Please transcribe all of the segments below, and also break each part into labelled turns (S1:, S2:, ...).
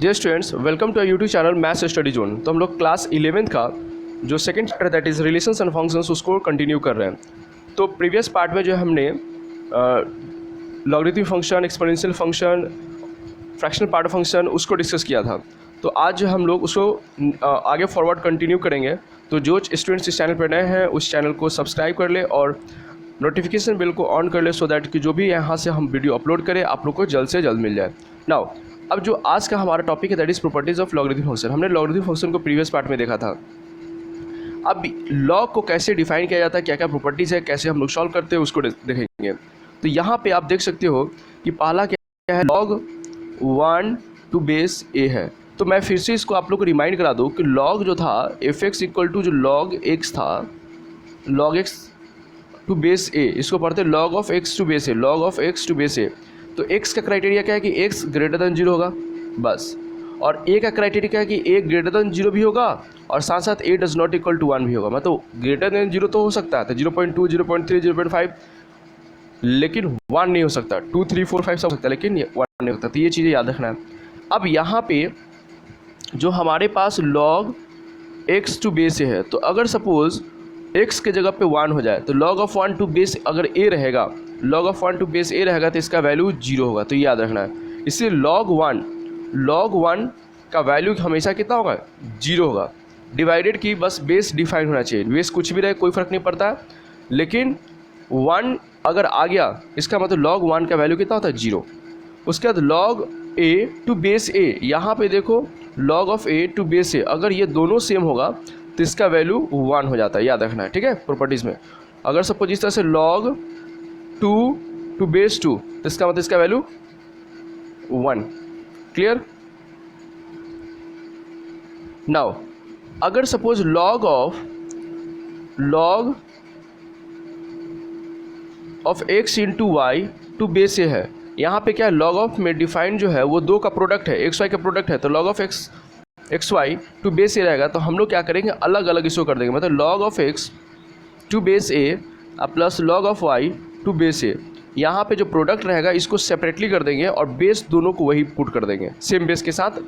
S1: Dear students, welcome to our YouTube channel maths study zone. तो हम लोग class 11th का जो second chapter that is relations and functions उसको continue कर रहे हैं। तो प्रीवियस पार्ट में जो हमने logarithmic function, exponential function, fractional part of function उसको डिस्कस किया था। तो आज हम लोग उसको आगे फॉरवर्ड कंटिन्यू करेंगे। तो जो स्टूडेंट्स इस चैनल पर नए हैं उस चैनल को सब्सक्राइब कर ले और नोटिफिकेशन बिल को ऑन कर ले, सो दैट कि जो भी यहाँ से हम वीडियो अपलोड करें आप लोग को जल्द से जल्द मिल जाए। नाउ अब जो आज का हमारा टॉपिक है that is properties of logarithmic function. हमने लॉगरिथमिक फंक्शन को प्रीवियस पार्ट में देखा था। अब लॉग को कैसे डिफाइन किया जाता है, क्या क्या प्रॉपर्टीज़ है, कैसे हम लोग सॉल्व करते हैं उसको देखेंगे। तो यहाँ पे आप देख सकते हो कि पहला क्या है, लॉग 1 टू बेस ए है। तो मैं फिर से इसको आप लोग को रिमाइंड करा दूँ कि लॉग जो था एफ एक्स इक्वल टू जो लॉग एक्स था, log x to base a, इसको पढ़ते हैं log of x to base a, log of x to base a. तो x का क्राइटेरिया क्या है कि x ग्रेटर देन 0 होगा बस, और a का क्राइटेरिया क्या है कि a ग्रेटर देन 0 भी होगा और साथ साथ a does not equal to 1 भी होगा। मतलब ग्रेटर देन 0 तो हो सकता है, तो 0.2, 0.3, 0.5, लेकिन 1 नहीं हो सकता। 2, 3, 4, 5 सब हो सकता है, लेकिन 1 नहीं होता। तो ये चीज़ें याद रखना है। अब यहाँ पे जो हमारे पास log x to base a है, तो अगर सपोज x के जगह पे 1 हो जाए तो log ऑफ 1 टू बेस अगर a रहेगा, log of 1 to base a रहेगा तो इसका वैल्यू 0 होगा। तो ये याद रखना है। इसलिए log 1 का वैल्यू हमेशा कितना होगा, 0 होगा। डिवाइडेड की बस बेस डिफाइन होना चाहिए, बेस कुछ भी रहे कोई फ़र्क नहीं पड़ता, लेकिन 1 अगर आ गया इसका मतलब log 1 का वैल्यू कितना होता है, 0। उसके बाद log a to base a, यहाँ पे देखो log of a to base a, अगर ये दोनों सेम होगा तो इसका वैल्यू 1 हो जाता है, याद रखना है, ठीक है। प्रॉपर्टीज़ में अगर सपोज इस तरह से log 2 टू बेस 2, तो इसका मतलब इसका वैल्यू 1। क्लियर। नाउ अगर suppose log of x into y to base a है, यहाँ पे क्या है, log ऑफ में डिफाइन जो है वो 2 का प्रोडक्ट है, एक्स वाई का प्रोडक्ट है। तो log of x y to base a रहेगा, तो हम लोग क्या करेंगे, अलग अलग इसको कर देंगे। मतलब log of x to base a plus log of y to base a, यहाँ पे जो प्रोडक्ट रहेगा इसको सेपरेटली कर देंगे और बेस दोनों को वही पुट कर देंगे, सेम बेस के साथ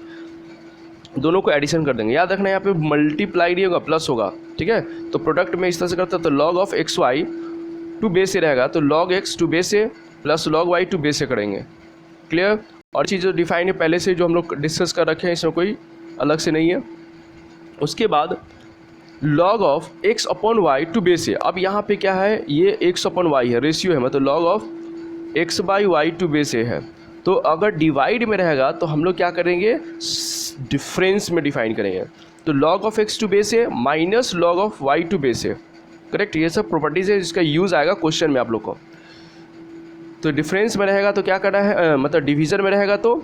S1: दोनों को एडिशन कर देंगे। याद रखना यहाँ पे मल्टीप्लाई नहीं होगा, प्लस होगा, ठीक है। तो प्रोडक्ट में इस तरह से करता है, तो log of x y to base a रहेगा, तो log x to base a plus log y to base a करेंगे। क्लियर। और चीज़ जो डिफाइन है पहले से जो हम लोग डिस्कस कर रखे हैं, इसमें कोई अलग से नहीं है। उसके बाद log of x upon y to base a, अब यहाँ पे क्या है, ये एक्स अपॉन वाई है, रेशियो है, मतलब log of x by y to base a है। तो अगर डिवाइड में रहेगा तो हम लोग क्या करेंगे, डिफरेंस में डिफाइन करेंगे। तो log of x to base a minus log of y to base a, correct. ये सब प्रॉपर्टीज़ है, जिसका यूज़ आएगा क्वेश्चन में आप लोग को। तो डिफरेंस में रहेगा तो क्या करना है, मतलब डिवीज़न में रहेगा तो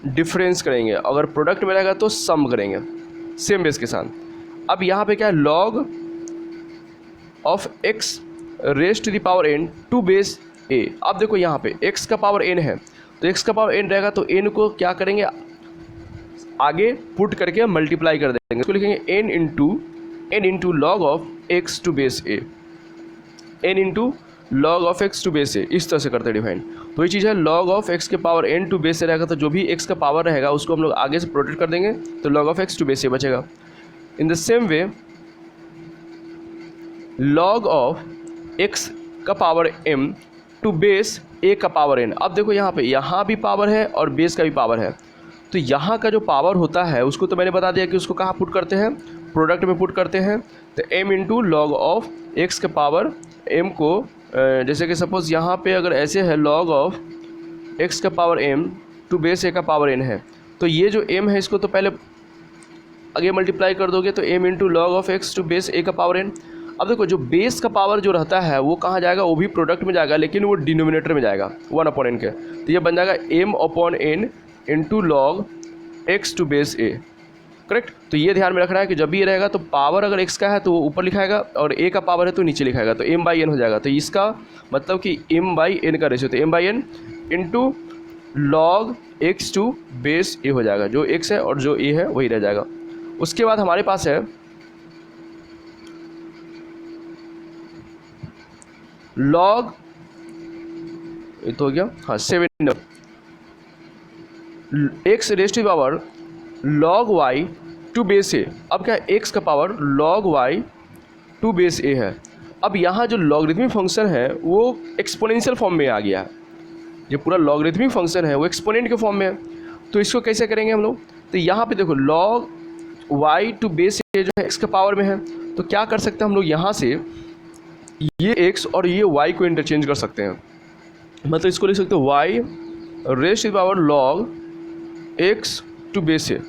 S1: डिफरेंस करेंगे, अगर प्रोडक्ट में रहेगा तो सम करेंगे, सेम बेस के साथ। अब यहाँ पे क्या है, log of x raise to the power n to base a। अब देखो यहाँ पे x का पावर n है, तो x का पावर n रहेगा तो n को क्या करेंगे, आगे पुट करके मल्टीप्लाई कर देंगे। इसको लिखेंगे n into log of x to base a, n into log of x to base a, इस तरह से करते हैं डिफाइन। तो ये चीज़ है, log ऑफ x के power n to base a रहेगा, तो जो भी x का पावर रहेगा उसको हम लोग आगे से प्रोटेक्ट कर देंगे, तो log of x to base a बचेगा। In the same way log of x का power m to base a का पावर n। अब देखो यहाँ भी पावर है और बेस का भी पावर है, तो यहाँ का जो पावर होता है उसको तो मैंने बता दिया कि उसको कहाँ पुट करते हैं, प्रोडक्ट में पुट करते हैं। तो m into log of x का पावर m को, जैसे कि सपोज यहाँ पे अगर ऐसे है log ऑफ x का power m to base a का पावर n है, तो ये जो m है इसको तो पहले आगे मल्टीप्लाई कर दोगे, तो m into log of x to base a का पावर n। अब देखो जो बेस का पावर जो रहता है वो कहाँ जाएगा, वो भी प्रोडक्ट में जाएगा, लेकिन वो डिनोमिनेटर में जाएगा 1 अपॉन n के। तो ये बन जाएगा m upon n into log x to base a, correct. तो ये ध्यान में रखना है कि जब भी ये रहेगा तो पावर अगर x का है तो वो ऊपर लिखाएगा और a का पावर है तो नीचे लिखाएगा, तो m बाई n हो जाएगा। तो इसका मतलब कि m बाई n का रेशियो, तो m by n into log x to base a हो जाएगा, जो x है और जो a है वही रह जाएगा। उसके बाद हमारे पास है log, ये तो हो गया, हाँ 7 x raise to power log y to base a. अब क्या है, x का power log y to base a है। अब यहाँ जो लॉगरिथमिक फंक्शन है वो एक्सपोनेंशियल फॉर्म में आ गया है। ये पूरा लॉगरिथमिक फंक्शन है वो एक्सपोनेंट के फॉर्म में है। तो इसको कैसे करेंगे हम लोग, तो यहाँ पे देखो log y टू बेस ए जो है x के पावर में है, तो क्या कर सकते हैं हम लोग, यहाँ से ये x और ये y को इंटरचेंज कर सकते हैं। मतलब इसको लिख सकते हो y raise to the power log x to base a,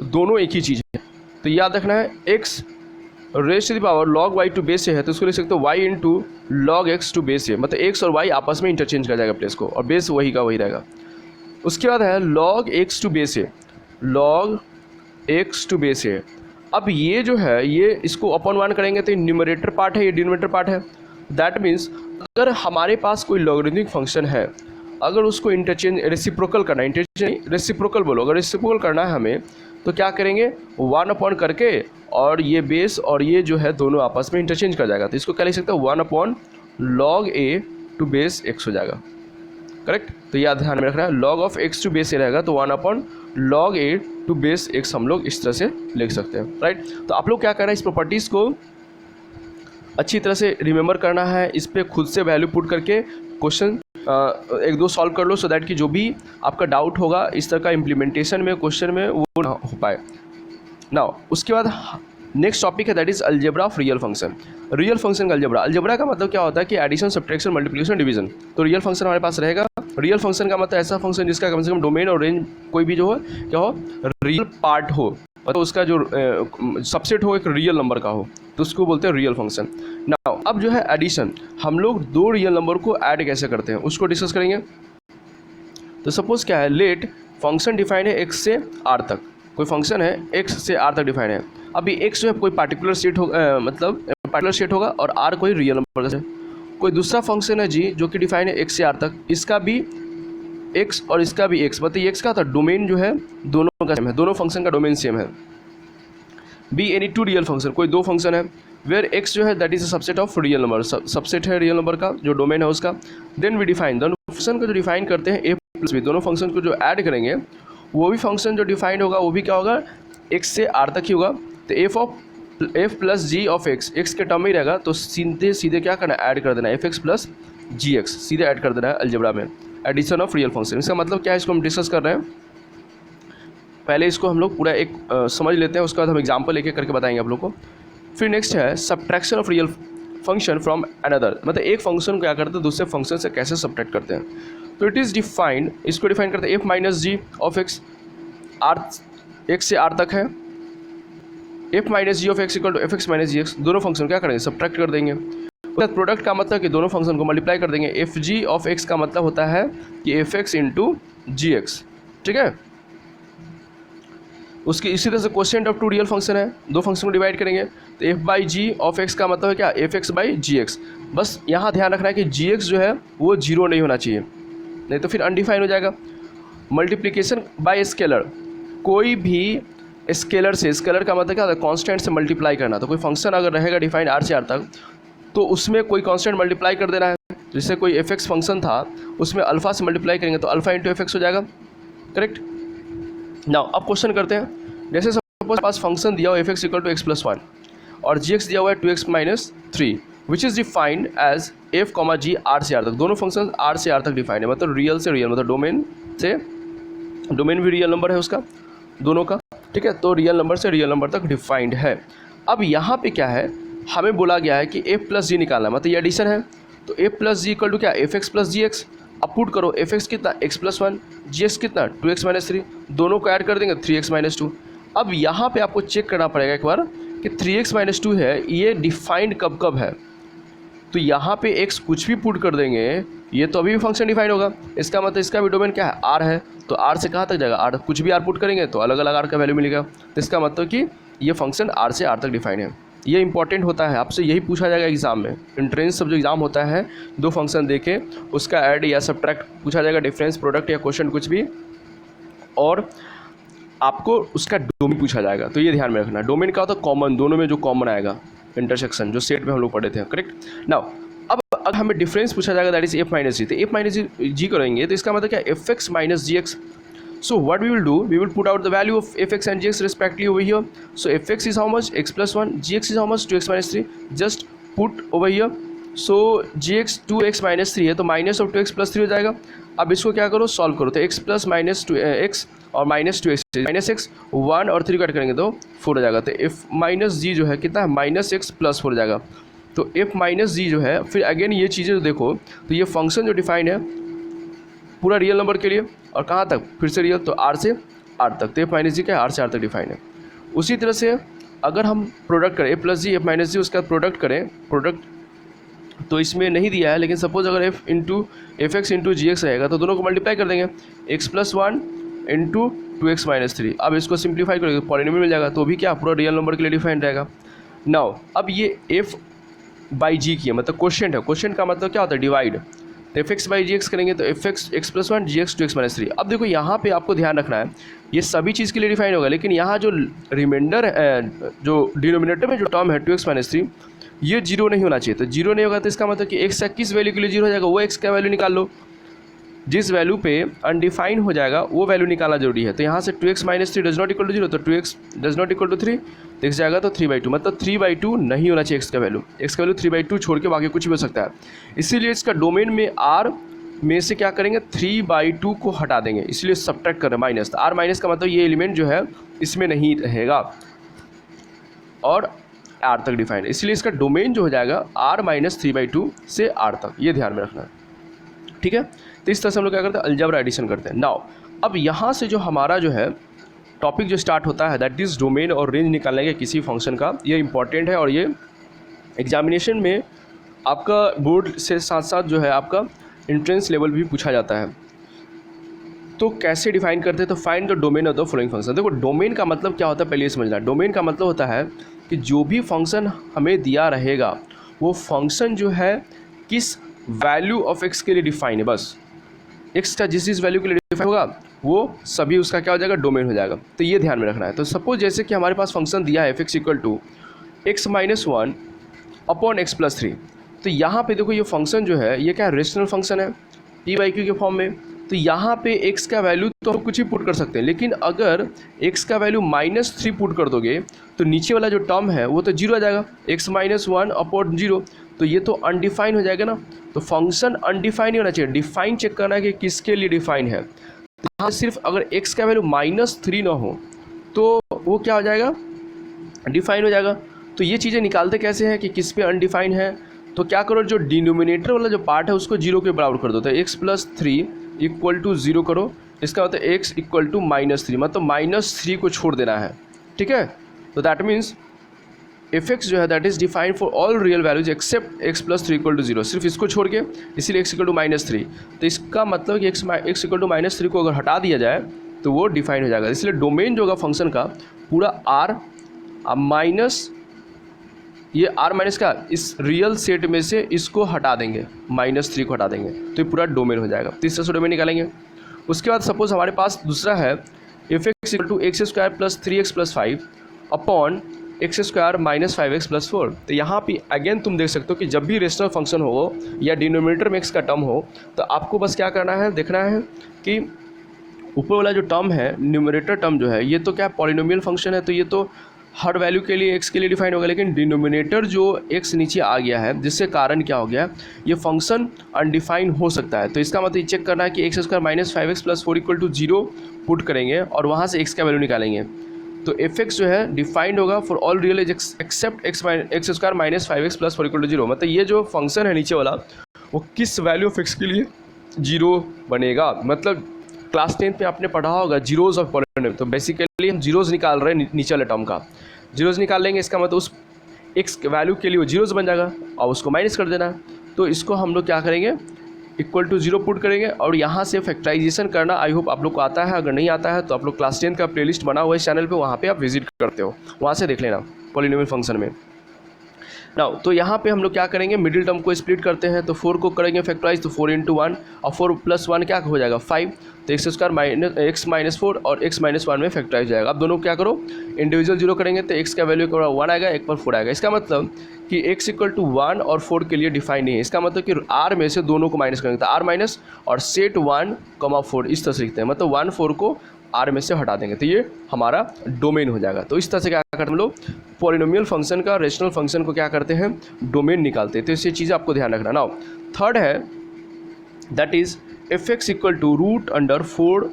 S1: दोनों एक ही चीज़ है। तो याद रखना है x raise to the power log y to base a है, तो इसको लिख सकते हो y into log x to base a. मतलब x और y आपस में इंटरचेंज कर जाएगा प्लेस को, और बेस वही का वही रहेगा। उसके बाद है log x to base a, log x to base a. अब ये जो है ये इसको अपॉन 1 करेंगे तो न्यूमरेटर पार्ट है, ये डिनोमिनेटर पार्ट है। दैट मीन्स अगर हमारे पास कोई लॉगरिथमिक फंक्शन है, अगर उसको इंटरचेंज रेसिप्रोकल करना है, इंटरचेंज रेसिप्रोकल बोलो, अगर रेसिप्रोकल करना है हमें, तो क्या करेंगे 1 अपॉन करके, और ये बेस और ये जो है दोनों आपस में इंटरचेंज कर जाएगा। तो इसको क्या लिख सकते हैं 1 upon log a to base x हो जाएगा। करेक्ट। तो याद ध्यान में रखना है, log of x to base a रहेगा तो 1 upon log a to base x हम लोग इस तरह से लिख सकते हैं। राइट। तो आप लोग क्या करना है, इस प्रॉपर्टीज़ को अच्छी तरह से रिमेंबर करना है, इस पर खुद से वैल्यू पुट करके क्वेश्चन एक दो सॉल्व कर लो, सो दैट कि जो भी आपका डाउट होगा इस तरह का इम्प्लीमेंटेशन में क्वेश्चन में वो ना हो पाए। नाउ उसके बाद नेक्स्ट टॉपिक है that is algebra of real function. Real function का अलजेब्रा, अलजेब्रा का मतलब क्या होता है कि एडिशन, सब्ट्रैक्शन, मल्टीप्लिकेशन, डिवीजन। तो रियल फंक्शन हमारे पास रहेगा। रियल फंक्शन का मतलब ऐसा फंक्शन जिसका कम से कम डोमेन और रेंज कोई भी जो हो क्या हो, रियल पार्ट हो, मतलब उसका जो सबसेट हो एक रियल नंबर का हो, तो उसको बोलते हैं रियल फंक्शन। नाउ अब जो है एडिशन, हम लोग दो रियल नंबर को ऐड कैसे करते हैं उसको डिस्कस करेंगे। तो सपोज क्या है, लेट फंक्शन डिफाइन है x से r तक, कोई फंक्शन है x से r तक डिफाइन है। अभी x जो है कोई पार्टिकुलर सेट होगा, मतलब पार्टिकुलर सेट होगा, और r कोई रियल नंबर का। कोई दूसरा फंक्शन है g जो कि डिफाइन है x से r तक, इसका भी x और इसका भी x, मतलब ये x का था डोमेन जो है दोनों का सेम है, दोनों फंक्शन का डोमेन सेम है। Be any two real function, कोई दो फंक्शन है वेयर x जो है that is a subset of real number, subset है रियल नंबर का जो डोमेन है उसका। देन वी डिफाइन, दोनों फंक्शन को जो डिफाइन करते हैं a प्लस b, दोनों फंक्शन को जो ऐड करेंगे वो भी फंक्शन जो डिफाइंड होगा वो भी क्या होगा, x से r तक ही होगा। तो f plus g of x के टर्म में ही रहेगा, तो सीधे सीधे क्या करना है, ऐड कर देना है f प्लस जी एक्स, सीधे ऐड कर देना है अलजेब्रा में, एडिशन ऑफ रियल फंक्शन। इसका मतलब क्या है, इसको हम डिस्कस कर रहे हैं। पहले इसको हम लोग पूरा एक समझ लेते हैं, उसके बाद हम एग्जाम्पल लेके करके बताएंगे आप लोग को। फिर नेक्स्ट है subtraction of real function from another, मतलब एक फंक्शन क्या करते हैं दूसरे फंक्शन से कैसे सब्ट्रैक्ट करते हैं। तो इट इज़ डिफाइंड, इसको डिफाइन करते हैं f minus g of x, x से r तक है। f minus g of x equal to f x minus g x, दोनों फंक्शन क्या करेंगे, सब्ट्रैक्ट कर देंगे। प्रोडक्ट का मतलब कि दोनों फंक्शन को मल्टीप्लाई कर देंगे। एफ जी ऑफ एक्स का मतलब होता है कि f x into g x, ठीक है। उसकी इसी तरह से quotient of two real function है, दो फंक्शन को डिवाइड करेंगे, तो f by g of x का मतलब है क्या, f x by g x. बस यहाँ ध्यान रखना है कि जी एक्स जो है वो जीरो नहीं होना चाहिए, नहीं तो फिर अनडिफाइन हो जाएगा। मल्टीप्लिकेशन बाय स्केलर, कोई भी स्केलर से, स्केलर का मतलब क्या होता है, कांस्टेंट से मल्टीप्लाई करना। तो कोई फंक्शन अगर रहेगा डिफाइंड r से r तक, तो उसमें कोई कांस्टेंट मल्टीप्लाई कर देना है। जैसे कोई एफ एक्स फंक्शन था, उसमें अल्फा से मल्टीप्लाई करेंगे तो अल्फा इंटू एफ एक्स हो जाएगा, करेक्ट। नाउ अब क्वेश्चन करते हैं, जैसे सपोज पास फंक्शन दिया हुआ f x equal to x plus 1 और जी एक्स दिया हुआ है 2x minus 3, which is defined as f comma g r से r तक, दोनों फंक्शन r से r तक डिफाइंड है, मतलब रियल से रियल, मतलब डोमेन से डोमेन भी रियल नंबर है उसका दोनों का, ठीक है। तो रियल नंबर से रियल नंबर तक डिफाइंड है। अब यहाँ पे क्या है, हमें बोला गया है कि f प्लस जी निकालना, मतलब ये एडिशन है। तो f plus g equal to क्या, f x plus g x. अब पुट करो, एफ एक्स कितना x प्लस 1, जी एक्स कितना 2x माइनस 3, दोनों को ऐड कर देंगे 3x माइनस 2। अब यहाँ पे आपको चेक करना पड़ेगा एक बार कि 3x माइनस 2 है, ये डिफाइंड कब कब है। तो यहाँ पे x कुछ भी पुट कर देंगे, ये तो अभी भी फंक्शन डिफाइंड होगा, इसका मतलब इसका भी डोमेन क्या है, r है। तो r से कहाँ तक जाएगा, r कुछ भी r पुट करेंगे तो अलग अलग r का वैल्यू मिलेगा। तो इसका मतलब कि ये फंक्शन r से r तक डिफाइंड है। ये इंपॉर्टेंट होता है, आपसे यही पूछा जाएगा एग्जाम में, एंट्रेंस सब जो एग्जाम होता है, दो फंक्शन देके उसका ऐड या सब्ट्रैक्ट पूछा जाएगा, डिफरेंस, प्रोडक्ट या क्वेश्चन कुछ भी, और आपको उसका डोमेन पूछा जाएगा। तो ये ध्यान में रखना, डोमेन का होता है कॉमन, दोनों में जो कॉमन आएगा, इंटरसेक्शन जो सेट में हम लोग पढ़े थे, करेक्ट। नाउ अब अगर हमें डिफरेंस पूछा जाएगा that is f minus g, तो एफ माइनस जी करेंगे तो इसका मतलब क्या, f x minus g x. So what we will do, we will put out the value of fx and gx respectively over here. So fx is how much? X plus 1. Gx is how much? 2x minus 3. Just put over here. So gx 2x minus 3 है तो minus of 2x plus 3 हो जाएगा. अब इसको क्या करो, solve करो. तो x प्लस माइनस 2x और माइनस 2x माइनस एक्स 1 और 3 कट करेंगे तो 4 हो जाएगा. तो f माइनस जी जो है कितना है, माइनस एक्स प्लस 4 हो जाएगा. तो f माइनस जी जो है, फिर अगेन ये चीज़ें जो देखो तो ये फंक्शन जो डिफाइन है पूरा रियल नंबर के लिए और कहाँ तक, फिर से रियल, तो r से r तक. तो f माइनस जी का r से r तक डिफाइन है. उसी तरह से अगर हम प्रोडक्ट करें f प्लस जी एफ माइनस जी, उसका प्रोडक्ट करें, प्रोडक्ट तो इसमें नहीं दिया है, लेकिन सपोज अगर f into f x into g x रहेगा तो दोनों को मल्टीप्लाई कर देंगे, x plus 1 into 2x minus 3. अब इसको सिंप्लीफाई करेंगे पॉलिनोमियल मिल जाएगा, तो भी क्या पूरा रियल नंबर के लिए डिफाइंड रहेगा. नाउ अब ये f बाई जी की है, मतलब क्वेश्चन है. क्वेश्चन का मतलब क्या होता है, डिवाइड. तो f x by g x करेंगे तो f x x plus 1 g x 2x minus 3. अब देखो यहाँ पे आपको ध्यान रखना है, ये सभी चीज़ के लिए डिफाइन होगा, लेकिन यहाँ जो रिमाइंडर जो डिनोमिनेटर में जो टर्म है 2x माइनस 3, ये जीरो नहीं होना चाहिए. तो जीरो नहीं होगा तो इसका मतलब कि x का किस वैल्यू के लिए जीरो हो जाएगा, वो x का वैल्यू निकाल लो. जिस वैल्यू पे अनडिफाइंड हो जाएगा वो वैल्यू निकालना जरूरी है. तो यहाँ से 2x minus 3 does not equal to zero, तो 2x does not equal to 3, तो x जाएगा तो 3/2, मतलब 3/2 नहीं होना चाहिए x का वैल्यू. x का वैल्यू 3/2 छोड़ के बाकी कुछ भी हो सकता है. इसीलिए इसका डोमेन में r में से क्या करेंगे, 3/2 को हटा देंगे, इसलिए सब्ट्रैक्ट कर रहे हैं माइनस. तो r माइनस का मतलब ये एलिमेंट जो है इसमें नहीं रहेगा और r तक डिफाइंड है, इसलिए इसका डोमेन जो हो जाएगा r माइनस 3/2 से r तक. ये ध्यान में रखना है, ठीक है. तो इस तरह से हम लोग क्या करते हैं, अलजेब्रा एडिशन करते हैं. नाउ अब यहाँ से जो हमारा जो है टॉपिक जो स्टार्ट होता है, दैट इज़ डोमेन और रेंज निकालने के किसी फंक्शन का. ये इंपॉर्टेंट है और ये एग्जामिनेशन में आपका बोर्ड से साथ साथ जो है आपका एंट्रेंस लेवल भी पूछा जाता है. तो कैसे डिफाइन करते हैं, तो find the domain of the following function. देखो डोमेन का मतलब क्या होता है पहले ये समझना. डोमेन का मतलब होता है कि जो भी फंक्शन हमें दिया रहेगा वो फंक्शन जो है किस वैल्यू ऑफ x के लिए डिफाइन है. बस x का जिस वैल्यू के लिए डिफाइन होगा वो सभी उसका क्या हो जाएगा, डोमेन हो जाएगा. तो ये ध्यान में रखना है. तो सपोज जैसे कि हमारे पास फंक्शन दिया है f(x equal to x minus 1 upon x plus 3. तो यहाँ पे देखो ये फंक्शन जो है ये क्या रेशनल फंक्शन है p/q के फॉर्म में. तो यहाँ पे x का वैल्यू तो हम कुछ ही पुट कर सकते हैं, लेकिन अगर x का वैल्यू -3 पुट कर दोगे तो नीचे वाला जो टर्म है वो तो जीरो आ जाएगा, x माइनस 1 अपॉन 0. तो ये तो अनडिफाइन हो जाएगा ना. तो फंक्शन अनडिफाइन ही होना चाहिए. डिफाइन चेक करना है कि किसके लिए डिफाइन है. तो यहाँ सिर्फ अगर x का वैल्यू -3 ना हो तो वो क्या हो जाएगा, डिफाइन हो जाएगा. तो ये चीज़ें निकालते कैसे हैं कि किस पे अनडिफाइन है. तो क्या करो, जो डिनोमिनेटर वाला जो पार्ट है उसको जीरो के बराबर कर दो. तो x प्लस 3 इक्वल टू 0 करो. इसका मतलब x इक्वल टू -3, मतलब -3 को छोड़ देना है, ठीक है. तो दैट मीन्स fx जो है that is defined for all real values except x plus 3 equal to 0, सिर्फ इसको छोड़ के, इसीलिए x इक्वल टू -3. तो इसका मतलब कि x इक्वल टू -3 को अगर हटा दिया जाए तो वो डिफाइन हो जाएगा. इसलिए डोमेन जो होगा फंक्शन का पूरा r माइनस ये r माइनस का इस रियल सेट में से इसको हटा देंगे, -3 को हटा देंगे, तो ये पूरा डोमेन हो जाएगा. तो इस तरह से डोमेन निकालेंगे. उसके बाद सपोज हमारे पास दूसरा है fx equal to x square plus 3x plus 5 upon x square minus 5x plus 4. तो यहाँ पे अगेन तुम देख सकते हो कि जब भी रेशनल फंक्शन हो या डिनोमिनेटर में x का टर्म हो तो आपको बस क्या करना है, देखना है कि ऊपर वाला जो टर्म है न्यूमरेटर टर्म जो है ये तो क्या पॉलिनोमियल फंक्शन है, तो ये तो हर वैल्यू के लिए x के लिए डिफाइन होगा. लेकिन डिनोमिनेटर जो x नीचे आ गया है जिससे कारण क्या हो गया, ये फंक्शन अनडिफाइन हो सकता है. तो इसका मतलब चेक करना है कि x square minus 5x plus 4 equal to 0 put करेंगे और वहाँ से x का वैल्यू निकालेंगे. तो fx जो है डिफाइंड होगा for all real except x square minus 5x plus 4 equal to 0. मतलब ये जो फंक्शन है नीचे वाला वो किस वैल्यू ऑफ x के लिए 0 बनेगा. मतलब क्लास 10th में आपने पढ़ा होगा जीरोज़ ऑफ पॉलिनोमियल. तो बेसिकली हम जीरोज़ निकाल रहे हैं नीचे वाले टर्म का. जीरोज़ निकाल लेंगे, इसका मतलब उस x वैल्यू के लिए वो जीरोज़ बन जाएगा और उसको माइनस कर देना. तो इसको हम लोग क्या करेंगे, इक्वल टू 0 पुट करेंगे और यहाँ से फैक्टराइजेशन करना आई होप आप लोग को आता है. अगर नहीं आता है तो आप लोग क्लास 10 का प्लेलिस्ट बना हुआ है इस चैनल पे, वहाँ पे आप विजिट करते हो, वहाँ से देख लेना पॉलिनोमियल फंक्शन में. नाउ तो यहाँ पे हम लोग क्या करेंगे, मिडिल टर्म को स्प्लिट करते हैं, तो 4 को करेंगे फैक्टराइज, तो 4 × 1 और 4 + 1 क्या हो जाएगा 5, तो x² माइनस x - 4 और x - 1 में फैक्टराइज जाएगा। अब दोनों क्या करो इंडिविजुअल जीरो करेंगे, तो x का वैल्यू 1 आएगा, 1 पर 4 आएगा। इसका मतलब कि x = 1 और 4 के लिए डिफाइन नहीं है, इसका मतलब कि r में से दोनों को माइनस करेंगे, तो r माइनस और सेट 1, 4 इस तरह से लिखते हैं, मतलब 1 4 को r में से हटा देंगे, तो ये हमारा डोमेन हो जाएगा। तो इस तरह से क्या करते हैं हम लोग पॉलिनोमियल फंक्शन का, रेशनल फंक्शन को क्या करते हैं डोमेन निकालते हैं। तो इसी चीज़ आपको ध्यान रखना। नाउ थर्ड है दैट इज f(x) = √4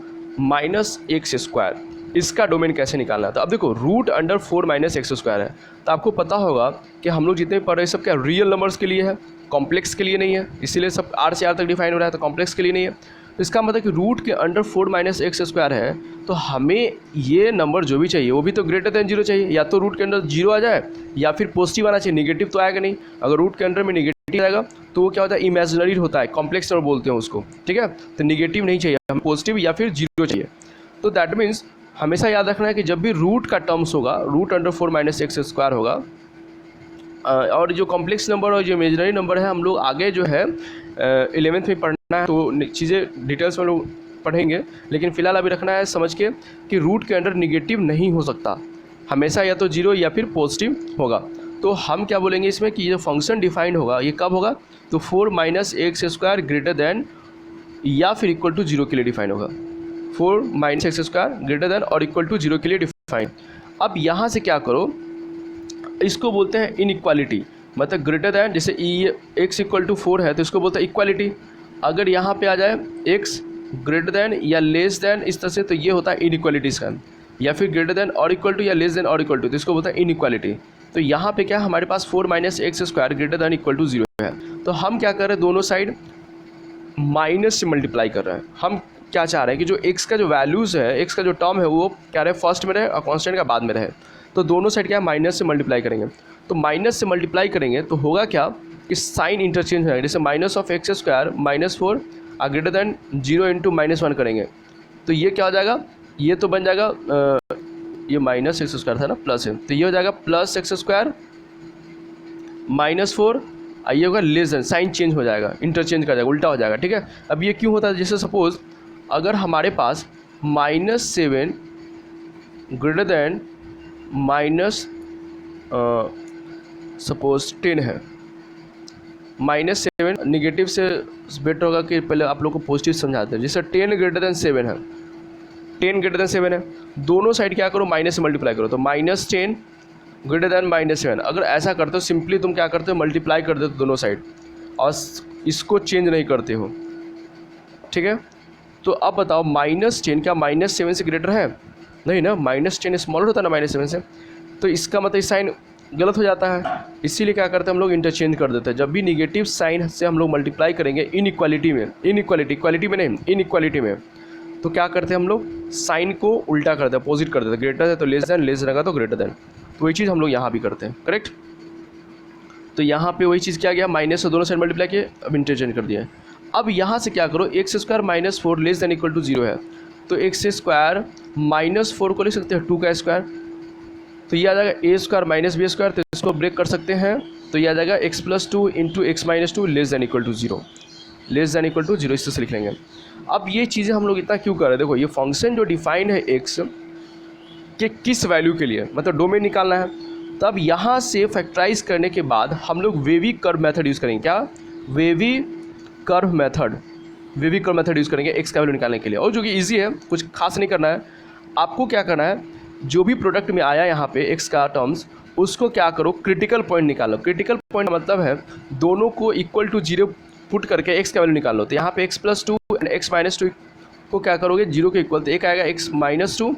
S1: - x²। इसका डोमेन कैसे निकालना है, तो अब देखो √4 - x² है, तो आपको पता होगा कि हम लोग जितने पढ़ रहे सब क्या रियल नंबर्स के लिए है, कॉम्प्लेक्स के लिए नहीं है, इसीलिए सब r से r तक डिफाइन हो रहा है, तो कॉम्प्लेक्स के लिए नहीं है। तो इसका मतलब कि रूट के अंडर 4 - x² है, तो हमें ये नंबर जो भी चाहिए वो भी तो ग्रेटर देन 0 चाहिए, या तो रूट के अंदर 0 आ जाए या फिर पॉजिटिव आना चाहिए, निगेटिव तो आएगा नहीं। अगर रूट के अंदर में निगेटिव आएगा तो वो क्या होता है इमेजिनरी होता है, कॉम्प्लेक्स नंबर बोलते हैं उसको, ठीक है। तो निगेटिव नहीं चाहिए, हमें पॉजिटिव या फिर 0 चाहिए। तो दैट मीन्स हमेशा याद रखना है कि जब भी रूट का टर्म्स होगा √4 - x² होगा, और जो कॉम्प्लेक्स नंबर और जो इमेजिनरी नंबर है हम लोग आगे जो है 11th में पढ़ना है, तो चीज़ें डिटेल्स में लोग पढ़ेंगे, लेकिन फ़िलहाल अभी रखना है समझ के कि रूट के अंडर निगेटिव नहीं हो सकता, हमेशा या तो 0 या फिर पॉजिटिव होगा। तो हम क्या बोलेंगे इसमें कि ये फंक्शन डिफाइंड होगा, ये कब होगा, तो 4 - x² ग्रेटर देन या फिर इक्वल टू 0 के लिए डिफाइन होगा। 4 - x² ग्रेटर देन और इक्वल टू 0 के लिए डिफाइन। अब यहाँ से क्या करो, इसको बोलते हैं इनइक्वालिटी, मतलब ग्रेटर दैन, जैसे x = 4 है तो इसको बोलते हैं इक्वालिटी। अगर यहाँ पे आ जाए x ग्रेटर दैन या लेस दैन इस तरह से, तो ये होता है इनइक्वालिटीज़ का, या फिर ग्रेटर दैन और इक्वल टू या लेस दैन और इक्वल टू, तो इसको बोलता है इनइक्वालिटी। तो यहाँ पे क्या हमारे पास 4 - x² greater than equal to 0 है, तो हम क्या कर रहे हैं दोनों साइड माइनस से मल्टीप्लाई कर रहे हैं। हम क्या चाह रहे हैं कि जो x का जो वैल्यूज़ है, x का जो टर्म है वो क्या रहे फर्स्ट में रहे और कॉन्स्टेंट का बाद में रहे, तो दोनों साइड क्या माइनस से मल्टीप्लाई करेंगे। तो माइनस से मल्टीप्लाई करेंगे तो होगा क्या कि साइन इंटरचेंज हो जाएगा, जैसे -(x²) -4 ग्रेटर दैन 0 × -1 करेंगे, तो ये क्या हो जाएगा, ये तो बन जाएगा ये -x² था ना, प्लस है, तो ये हो जाएगा +x² -4, ये होगा लेस देन, साइन चेंज हो जाएगा, इंटरचेंज कर जाएगा, उल्टा हो जाएगा, ठीक है। अब ये क्यों होता है, जैसे सपोज अगर हमारे पास -7 ग्रेटर दैन सपोज 10 है, -7 निगेटिव से बेटर होगा कि पहले आप लोग को पॉजिटिव समझाते हैं। जैसे 10 ग्रेटर दैन 7 है, 10 ग्रेटर दैन 7 है, दोनों साइड क्या करो माइनस से मल्टीप्लाई करो, तो -10 ग्रेटर दैन -7। अगर ऐसा करते हो सिंपली तुम क्या करते हो मल्टीप्लाई कर देते हो दोनों साइड और इसको चेंज नहीं करते हो, ठीक है। तो अब बताओ -10 क्या -7 से ग्रेटर है, नहीं ना, -10 स्मॉलर होता है ना -7 से, तो इसका मतलब साइन गलत हो जाता है, इसीलिए क्या करते हैं हम लोग इंटरचेंज कर देते हैं। जब भी निगेटिव साइन से हम लोग मल्टीप्लाई करेंगे इक्वालिटी में नहीं इनइक्वालिटी में, तो क्या करते हैं हम लोग साइन को उल्टा कर देते हैं, अपोजिट कर देते हैं, ग्रेटर है तो लेस देन, लेस रहेगा तो ग्रेटर देन, तो वही चीज़ हम लोग यहाँ भी करते हैं, करेक्ट। तो यहाँ पे वही चीज़ क्या गया, माइनस से दोनों साइड मल्टीप्लाई किए, अब इंटरचेंज कर दिया। अब यहाँ से क्या करो, x² - 4 less than equal to 0 है, तो x² -4 को लिख सकते हैं 2 का स्क्वायर, तो ये आ जाएगा a² - b², तो इसको ब्रेक कर सकते हैं, तो ये आ जाएगा x + 2 × x - 2 less than equal to 0, less than equal to 0 इस तरह से लिख लेंगे। अब ये चीज़ें हम लोग इतना क्यों कर रहे हैं, देखो ये फंक्शन जो डिफाइन है x के किस वैल्यू के लिए, मतलब डोमेन निकालना है, तब यहाँ से फैक्टराइज करने के बाद हम लोग वेवी कर्व मेथड यूज़ करेंगे। क्या, वेवी कर्व मेथड यूज़ करेंगे x का वैल्यू निकालने के लिए, और जो कि ईजी है, कुछ खास नहीं करना है। आपको क्या करना है, जो भी प्रोडक्ट में आया यहाँ पे x का टर्म्स, उसको क्या करो क्रिटिकल पॉइंट निकालो। क्रिटिकल पॉइंट मतलब है दोनों को इक्वल टू 0 पुट करके x का वैल्यू निकाल लो। तो यहाँ पे x + 2 एंड x - 2 को क्या करोगे 0 के इक्वल, तो एक आएगा x - 2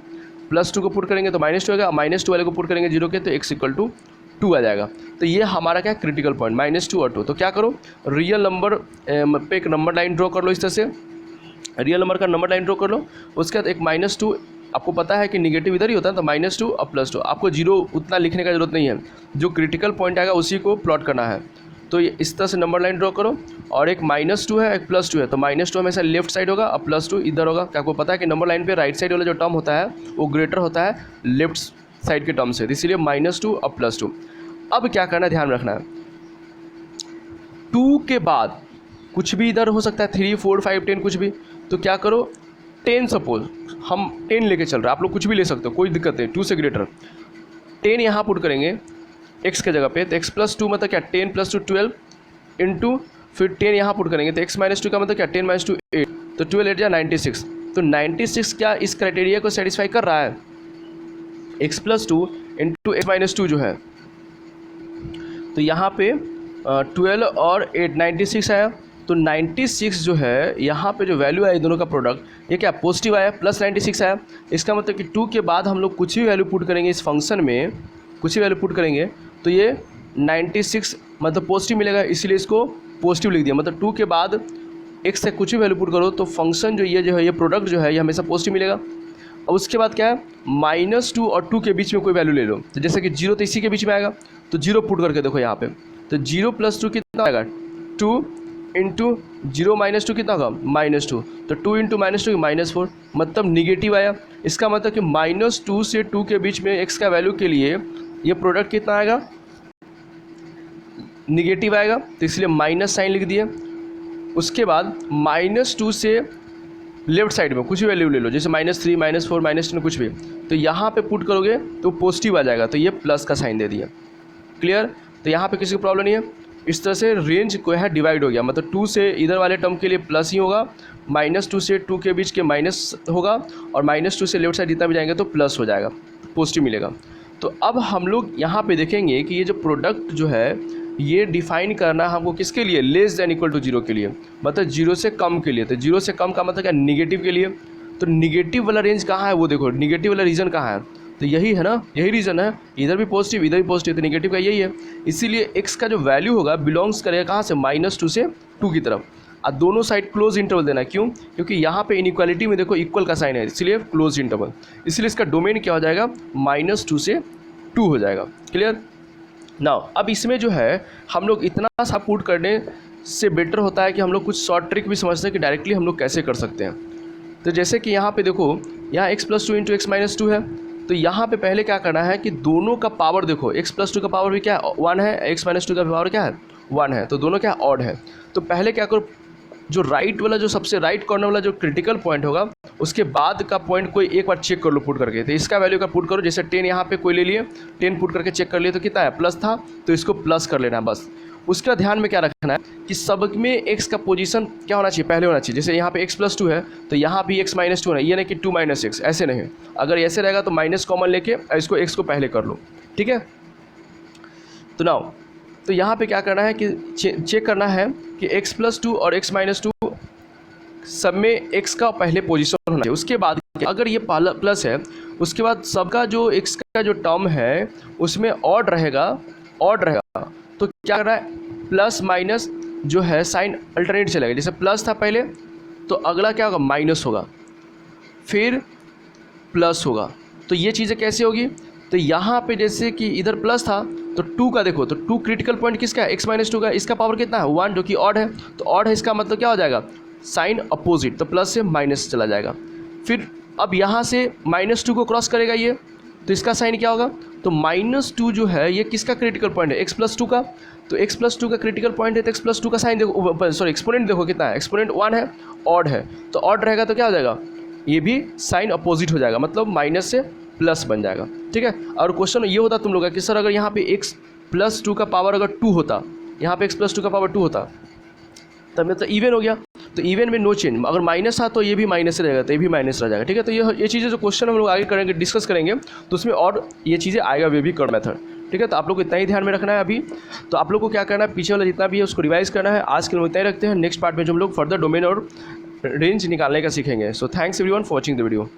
S1: + 2 को पुट करेंगे तो -2 आएगा, -2 वाले को पुट करेंगे 0 के, तो x = 2 आ जाएगा। तो ये हमारा क्या क्रिटिकल पॉइंट -2 और 2। तो क्या करो रियल नंबर पे एक नंबर लाइन ड्रॉ कर लो, इस तरह से रियल नंबर का नंबर लाइन ड्रॉ कर लो। उसके बाद एक -2, आपको पता है कि निगेटिव इधर ही होता है, तो -2 और +2, आपको 0 उतना लिखने का जरूरत नहीं है, जो क्रिटिकल पॉइंट आएगा उसी को प्लॉट करना है। तो ये इस तरह से नंबर लाइन ड्रॉ करो, और एक -2 है एक +2 है, तो -2 हमेशा लेफ्ट साइड होगा और +2 इधर होगा। क्या आपको पता है कि नंबर लाइन पे राइट साइड वाला जो टर्म होता है वो ग्रेटर होता है लेफ्ट साइड के टर्म से, इसीलिए -2 और +2। अब क्या करना है, ध्यान रखना है, 2 के बाद कुछ भी इधर हो सकता है, 3, 4, 5, 10 कुछ भी। तो क्या करो, 10 सपोज हम 10 लेके चल रहे हैं, आप लोग कुछ भी ले सकते हो, कोई दिक्कत नहीं, 2 से ग्रेटर 10 यहाँ पुट करेंगे x के जगह पे। तो x + 2 मतलब क्या, 10 + 2 12 इंटू फिर 10 यहाँ पुट करेंगे तो x - 2 का मतलब क्या, 10 - 2 8, तो 12 8 या 96। तो 96 क्या इस क्राइटेरिया को सेटिस्फाई कर रहा है, x + 2 इंटू x - 2 जो है। तो यहाँ पे 12 और 8 96 आया। तो 96 जो है यहाँ पे जो वैल्यू आया दोनों का प्रोडक्ट, ये क्या पॉजिटिव आया, प्लस 96 आया। इसका मतलब कि 2 के बाद हम लोग कुछ भी वैल्यू पुट करेंगे इस फंक्शन में, कुछ भी वैल्यू पुट करेंगे तो ये 96 मतलब पॉजिटिव मिलेगा, इसीलिए इसको पॉजिटिव लिख दिया। मतलब 2 के बाद x से कुछ भी वैल्यू पुट करो तो फंक्शन जो है ये प्रोडक्ट जो है ये हमेशा पॉजिटिव मिलेगा। और उसके बाद क्या है, -2 और 2 के बीच में कोई वैल्यू ले लो, तो जैसे कि 0 तो इसी के बीच में आएगा, तो 0 पुट करके देखो यहाँ पे। तो 0 + 2 कितना आएगा, 2 इंटू 0 - 2 कितना होगा, -2। तो 2 इंटू -2 -4 मतलब निगेटिव आया। इसका मतलब कि -2 से 2 के बीच में x का वैल्यू के लिए ये प्रोडक्ट कितना आएगा, निगेटिव आएगा, तो इसलिए माइनस साइन लिख दिए। उसके बाद -2 से लेफ्ट साइड में कुछ भी वैल्यू ले लो, जैसे -3 -4 -10 कुछ भी, तो यहाँ पे पुट करोगे तो पॉजिटिव आ जाएगा, तो ये प्लस का साइन दे दिया। क्लियर। तो यहाँ पे किसी को प्रॉब्लम नहीं है। इस तरह से रेंज को है डिवाइड हो गया, मतलब 2 से इधर वाले टर्म के लिए प्लस ही होगा, -2 से 2 के बीच के माइनस होगा, और -2 से लेफ्ट साइड जितना भी जाएंगे तो प्लस हो जाएगा, पॉजिटिव मिलेगा। तो अब हम लोग यहाँ पे देखेंगे कि ये जो प्रोडक्ट जो है ये डिफाइन करना है हमको किसके लिए, <= 0 के लिए, मतलब 0 से कम के लिए। तो 0 से कम का मतलब क्या, निगेटिव के लिए। तो निगेटिव वाला रेंज कहाँ है वो देखो, निगेटिव वाला रीजन कहाँ है, तो यही है ना, यही रीज़न है, इधर भी पॉजिटिव इधर भी पॉजिटिव, तो निगेटिव का यही है। इसीलिए x का जो वैल्यू होगा बिलोंग्स करेगा कहाँ से, -2 से 2 की तरफ। और दोनों साइड क्लोज इंटरवल देना है, क्यों, क्योंकि यहाँ पे इनइक्वालिटी में देखो इक्वल का साइन है, इसलिए क्लोज इंटरवल। इसलिए इसका डोमेन क्या हो जाएगा, -2 से 2 हो जाएगा। क्लियर। नाउ अब इसमें जो है हम लोग इतना सा पुट करने से बेटर होता है कि हम लोग कुछ शॉर्ट ट्रिक भी समझते हैं कि डायरेक्टली हम लोग कैसे कर सकते हैं। तो जैसे कि यहाँ पे देखो, यहाँ x + 2 इंटू x - 2 है, तो यहाँ पे पहले क्या करना है कि दोनों का पावर देखो, x + 2 का पावर भी क्या है, 1 है, x - 2 का पावर क्या है, 1 है, तो दोनों क्या ऑड है। तो पहले क्या करो, जो राइट वाला जो सबसे राइट कॉर्नर वाला जो क्रिटिकल पॉइंट होगा उसके बाद का पॉइंट कोई एक बार चेक कर लो पुट करके। तो इसका वैल्यू का पुट करो, जैसे 10 यहाँ पे कोई ले लिए, 10 पुट करके चेक कर लिए तो कितना है, प्लस था, तो इसको प्लस कर लेना है बस। उसका ध्यान में क्या रखना है कि सब में x का पोजीशन क्या होना चाहिए, पहले होना चाहिए। जैसे यहाँ पे x + 2 है तो यहाँ भी x - 2 है, ये नहीं कि 2 - x, ऐसे नहीं। अगर ऐसे रहेगा तो माइनस कॉमन लेके इसको x को पहले कर लो, ठीक है। तो नाउ तो यहाँ पे क्या करना है कि चेक करना है कि x + 2 और x - 2 सब में x का पहले पोजीशन होना चाहिए। उसके बाद अगर ये प्लस है, उसके बाद सबका जो x का जो टर्म है उसमें ऑड रहेगा, तो क्या करना है, प्लस माइनस जो है साइन अल्टरनेट चलेगा। जैसे प्लस था पहले तो अगला क्या होगा, माइनस होगा, फिर प्लस होगा। तो ये चीज़ें कैसे होगी, तो यहाँ पे जैसे कि इधर प्लस था तो 2 का देखो, तो 2 क्रिटिकल पॉइंट किसका है, x - 2 का, इसका पावर कितना है, 1, जो कि ऑड है। तो ऑड है, इसका मतलब क्या हो जाएगा, साइन अपोजिट, तो प्लस से माइनस चला जाएगा। फिर अब यहाँ से -2 को क्रॉस करेगा ये, तो इसका साइन क्या होगा, तो -2 जो है ये किसका क्रिटिकल पॉइंट है, x + 2 का। तो x + 2 का क्रिटिकल पॉइंट है, तो x + 2 का साइन देखो, सॉरी एक्सपोनेंट देखो कितना है, एक्सपोनेंट 1 है, ऑड है, तो ऑड रहेगा तो क्या हो जाएगा, ये भी साइन अपोजिट हो जाएगा, मतलब माइनस से प्लस बन जाएगा, ठीक है। और क्वेश्चन ये होता तुम लोग का कि सर अगर यहाँ पे x + 2 का पावर अगर 2 होता, यहाँ पे x + 2 का पावर 2 होता, तब मतलब इवन हो गया। तो इवन में नो चेंज, अगर माइनस था तो ये भी माइनस रहेगा, तो ये भी माइनस रह जाएगा, ठीक है। तो ये चीज़ें जो क्वेश्चन हम लोग आगे करेंगे, डिस्कस करेंगे, तो उसमें और ये चीज़ें आएगा, वे भी कर मेथड, ठीक है। तो आप लोग को इतना ही ध्यान में रखना है अभी। तो आप लोग को क्या करना है, पीछे वाला जितना भी है उसको रिवाइज करना है। आज के लिए इतना ही रखते हैं, नेक्स्ट पार्ट में जो हम लोग फर्दर डोमेन और रेंज निकालने का सीखेंगे। So thanks everyone for watching the video.